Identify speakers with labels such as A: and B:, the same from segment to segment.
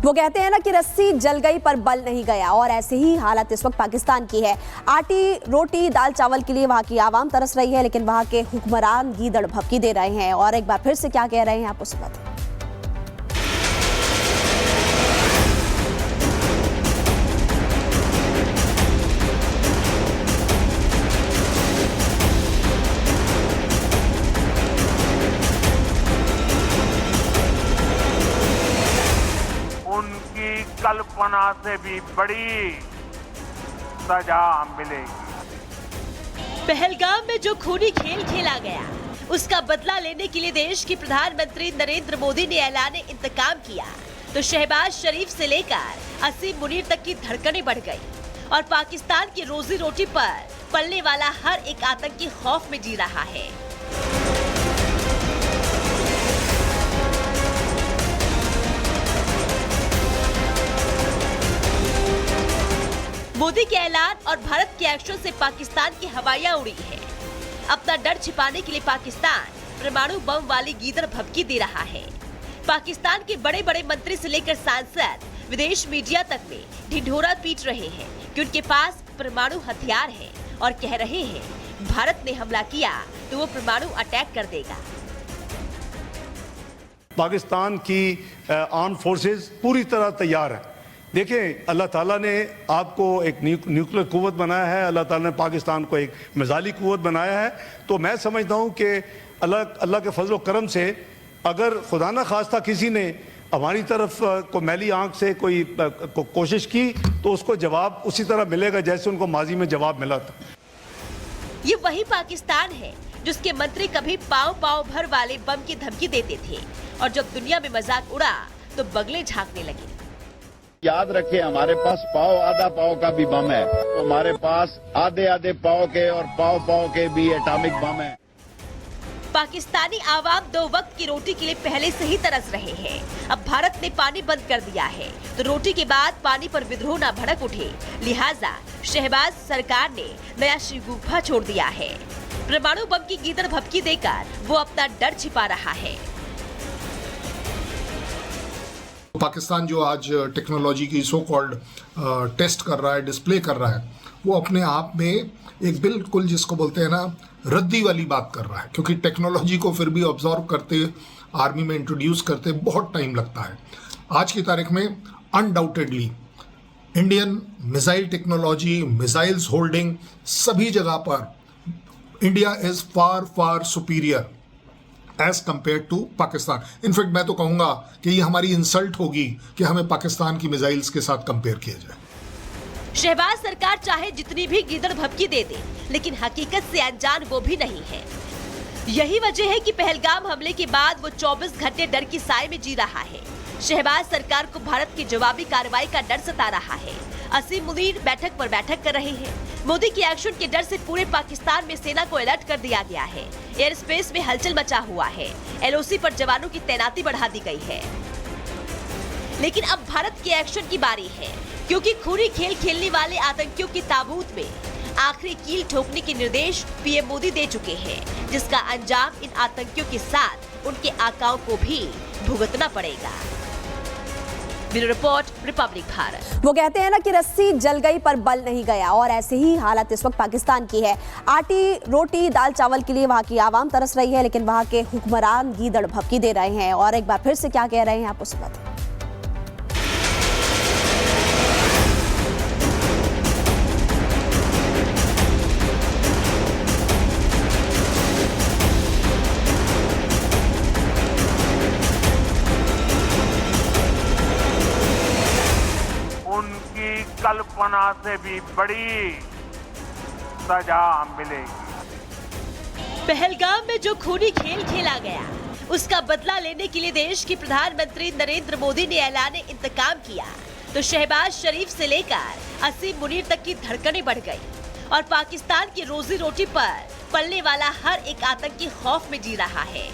A: वो कहते हैं ना कि रस्सी जल गई पर बल नहीं गया, और ऐसे ही हालत इस वक्त पाकिस्तान की है। आटी रोटी दाल चावल के लिए वहां की आवाम तरस रही है, लेकिन वहां के हुक्मरान गीदड़ भभकी दे रहे हैं। और एक बार फिर से क्या कह रहे हैं आपको सुनाते हैं।
B: उनकी कल्पना से भी बड़ी सजा मिलेगी।
C: पहलगाम में जो खूनी खेल खेला गया, उसका बदला लेने के लिए देश के प्रधानमंत्री नरेंद्र मोदी ने ऐलान इंतकाम किया तो शहबाज शरीफ से लेकर असीम मुनीर तक की धड़कनें बढ़ गई और पाकिस्तान की रोजी रोटी पर पलने वाला हर एक आतंकी खौफ में जी रहा है। मोदी के ऐलान और भारत के एक्शन से पाकिस्तान की हवाइयां उड़ी है। अपना डर छिपाने के लिए पाकिस्तान परमाणु बम वाली गीदड़ भभकी दे रहा है। पाकिस्तान के बड़े बड़े मंत्री से लेकर सांसद विदेश मीडिया तक में ढिंढोरा पीट रहे हैं कि उनके पास परमाणु हथियार है और कह रहे हैं भारत ने हमला किया तो वो परमाणु अटैक कर देगा।
D: पाकिस्तान की आर्म फोर्सेस पूरी तरह तैयार है। देखिए, अल्लाह ताला ने आपको एक न्यूक्लियर कुव्वत बनाया है, अल्लाह ताला ने पाकिस्तान को एक मिसाइली कुव्वत बनाया है। तो मैं समझता हूँ कि अल्लाह के फजल करम से अगर खुदा न खास्ता किसी ने हमारी तरफ को मैली आंख से कोई कोशिश की तो उसको जवाब उसी तरह मिलेगा जैसे उनको माजी में जवाब मिला था।
C: ये वही पाकिस्तान है जिसके मंत्री कभी पाव पाव भर वाले बम की धमकी देते थे और जब दुनिया में मजाक उड़ा तो बगले झांकने लगे।
E: याद रखें, हमारे पास पाव आधा पाव का भी बम है, तो हमारे पास आधे आधे पाव के और पाव पाव के भी एटॉमिक बम है।
C: पाकिस्तानी आवाम 2 वक्त की रोटी के लिए पहले से ही तरस रहे हैं। अब भारत ने पानी बंद कर दिया है तो रोटी के बाद पानी पर विद्रोह न भड़क उठे, लिहाजा शहबाज सरकार ने नया शिगुफा छोड़ दिया है। परमाणु बम की गीदड़ भभकी देकर वो अपना डर छिपा रहा है।
F: पाकिस्तान जो आज टेक्नोलॉजी की सो कॉल्ड टेस्ट कर रहा है, डिस्प्ले कर रहा है, वो अपने आप में एक बिल्कुल जिसको बोलते हैं ना रद्दी वाली बात कर रहा है, क्योंकि टेक्नोलॉजी को फिर भी ऑब्जर्व करते, आर्मी में इंट्रोड्यूस करते बहुत टाइम लगता है। आज की तारीख में undoubtedly Indian missile technology, missiles holding, सभी जगह पर India is far far superior as compare to Pakistan. In fact मैं तो कहूंगा कि ये हमारी इंसल्ट होगी कि हमें पाकिस्तान की मिसाइल्स के साथ कंपेयर किया जाए।
C: शहबाज सरकार चाहे जितनी भी गीदड़ भभकी दे दे, लेकिन हकीकत से अनजान वो भी नहीं है। यही वजह है कि पहलगाम हमले के बाद वो 24 घंटे डर की साए में जी रहा है। शहबाज सरकार को भारत की जवाबी कार्रवाई का डर सता रहा है। असीम मुनीर बैठक पर बैठक कर रहे हैं। मोदी के एक्शन के डर से पूरे पाकिस्तान में सेना को अलर्ट कर दिया गया है। एयर स्पेस में हलचल मचा हुआ है। एलओसी पर जवानों की तैनाती बढ़ा दी गई है। लेकिन अब भारत के एक्शन की बारी है, क्योंकि खूनी खेल खेलने वाले आतंकियों के ताबूत में आखिरी कील ठोकने के निर्देश पीएम मोदी दे चुके हैं, जिसका अंजाम इन आतंकियों के साथ उनके आकाओं को भी भुगतना पड़ेगा। Bureau report, Republic Bharat.
A: वो कहते हैं ना कि रस्सी जल गई पर बल नहीं गया, और ऐसे ही हालत इस वक्त पाकिस्तान की है। आटी रोटी दाल चावल के लिए वहां की आवाम तरस रही है, लेकिन वहां के हुक्मरान गीदड़ भभकी दे रहे हैं। और एक बार फिर से क्या कह रहे हैं आपको सुनाते हैं।
B: उनकी कल्पना से भी बड़ी सजा मिलेगी।
C: पहलगाम में जो खूनी खेल खेला गया, उसका बदला लेने के लिए देश के प्रधानमंत्री नरेंद्र मोदी ने ऐलान इंतकाम किया तो शहबाज शरीफ से लेकर असीम मुनीर तक की धड़कनें बढ़ गई और पाकिस्तान की रोजी रोटी पर पलने वाला हर एक आतंकी खौफ में जी रहा है।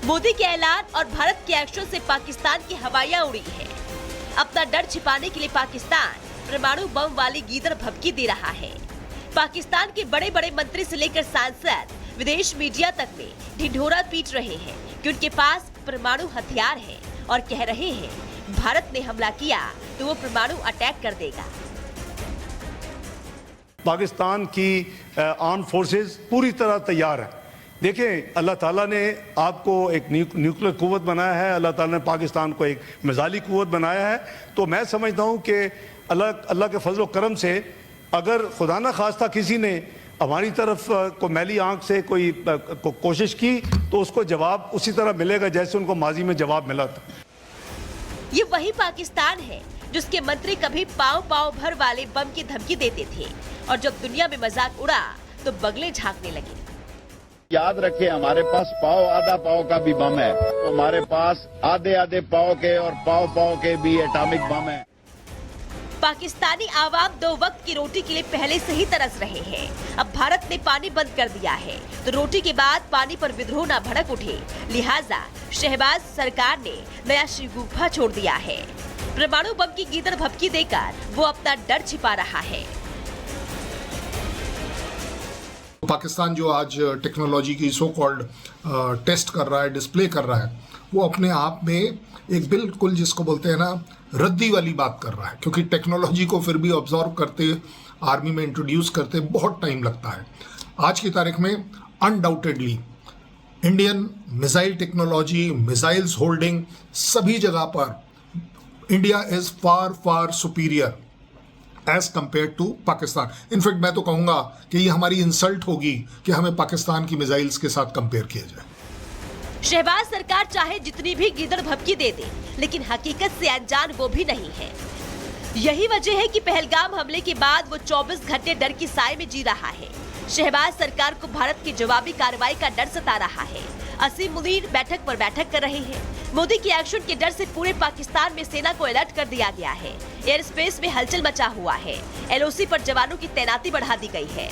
C: मोदी के ऐलान और भारत के एक्शन से पाकिस्तान की हवाइयां उड़ी है। अपना डर छिपाने के लिए पाकिस्तान परमाणु बम वाली गीदड़ भभकी दे रहा है। पाकिस्तान के बड़े बड़े मंत्री से लेकर सांसद विदेश मीडिया तक में ढिंढोरा पीट रहे हैं कि उनके पास परमाणु हथियार है और कह रहे हैं भारत ने हमला किया तो वो परमाणु अटैक कर देगा।
D: पाकिस्तान की आर्म फोर्सेस पूरी तरह तैयार है। देखें, अल्लाह ताला ने आपको एक न्यूक्लियर कुव्वत बनाया है, अल्लाह ताला ने पाकिस्तान को एक मिसाइली कुव्वत बनाया है। तो मैं समझता हूँ कि अल्लाह के फजल करम से अगर खुदा न खास्ता किसी ने हमारी तरफ को मैली आंख से कोई कोशिश की तो उसको जवाब उसी तरह मिलेगा जैसे उनको माजी में जवाब मिला था।
C: ये वही पाकिस्तान है जिसके मंत्री कभी पाव भर वाले बम की धमकी देते थे और जब दुनिया में मजाक उड़ा तो बगले झांकने लगे।
E: याद रखें, हमारे पास आधा पाव का भी बम है, हमारे पास आधे पाव के और पाव के भी एटॉमिक बम है।
C: पाकिस्तानी आवाम 2 वक्त की रोटी के लिए पहले से ही तरस रहे हैं। अब भारत ने पानी बंद कर दिया है तो रोटी के बाद पानी पर विद्रोह न भड़क उठे, लिहाजा शहबाज सरकार ने नया शिगुफा छोड़ दिया है। परमाणु बम की गीदड़ भभकी देकर वो अपना डर छिपा रहा है।
F: पाकिस्तान जो आज टेक्नोलॉजी की सो कॉल्ड टेस्ट कर रहा है, डिस्प्ले कर रहा है, वो अपने आप में एक बिल्कुल जिसको बोलते हैं ना रद्दी वाली बात कर रहा है, क्योंकि टेक्नोलॉजी को फिर भी ऑब्जर्व करते, आर्मी में इंट्रोड्यूस करते बहुत टाइम लगता है। आज की तारीख में undoubtedly Indian missile technology, missiles holding, सभी जगह पर India is far superior as compare to Pakistan. In fact मैं तो कहूंगा कि ये हमारी इंसल्ट होगी कि हमें पाकिस्तान की मिसाइल्स के साथ कंपेयर किया जाए।
C: शहबाज सरकार चाहे जितनी भी गीदड़ भभकी दे दे, लेकिन हकीकत से अनजान वो भी नहीं है। यही वजह है कि पहलगाम हमले के बाद वो 24 घंटे डर की साए में जी रहा है। शहबाज सरकार को भारत की जवाबी कार्रवाई का डर सता रहा है। असीम मुनीर बैठक पर बैठक कर रहे हैं। मोदी के एक्शन के डर से पूरे पाकिस्तान में सेना को अलर्ट कर दिया गया है। एयर स्पेस में हलचल मचा हुआ है। LOC पर जवानों की तैनाती बढ़ा दी गई है।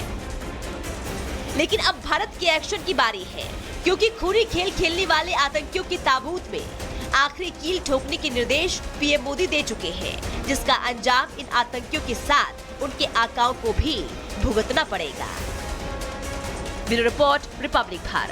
C: लेकिन अब भारत के एक्शन की बारी है, क्योंकि खूनी खेल खेलने वाले आतंकियों के ताबूत में आखिरी कील ठोकने के निर्देश PM मोदी दे चुके हैं, जिसका अंजाम इन आतंकियों के साथ उनके आकाओं को भी भुगतना पड़ेगा। Bureau report, Republic Bharat.